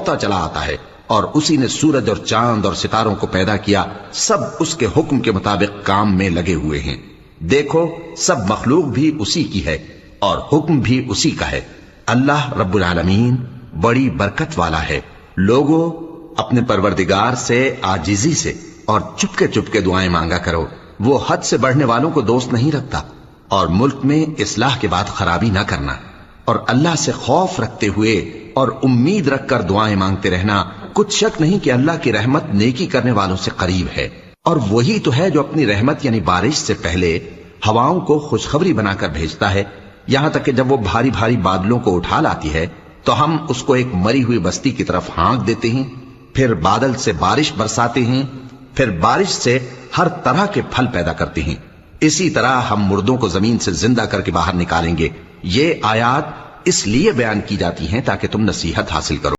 दौड़ता चला आता है, और उसी ने सूरज और चांद और सितारों को पैदा किया, सब उसके हुक्म के मुताबिक काम में लगे हुए हैं। देखो, सब मखलूक भी उसी की है और हुक्म भी उसी का है। अल्लाह रब्बुल आलमीन बड़ी बरकत वाला है। लोगों, अपने परवरदिगार से आजिजी से और चुपके चुपके दुआएं मांगा करो। वो हद से बढ़ने वालों को दोस्त नहीं रखता। और मुल्क में इस्लाह के बाद खराबी ना करना, और अल्लाह से खौफ रखते हुए और उम्मीद रखकर दुआएं मांगते रहना। कुछ शक नहीं कि अल्लाह की रहमत नेकी करने वालों से करीब है। और वही तो है जो अपनी रहमत यानी बारिश से पहले हवाओं को खुशखबरी बनाकर भेजता है, यहां तक कि जब वो भारी भारी बादलों को उठा लाती है तो हम उसको एक मरी हुई बस्ती की तरफ हाँक देते हैं। फिर बादल से बारिश बरसाते हैं, फिर बारिश से हर तरह के फल पैदा करते हैं। इसी तरह हम मुर्दों को जमीन से जिंदा करके बाहर निकालेंगे। ये आयात इसलिए बयान की जाती हैं ताकि तुम नसीहत हासिल करो।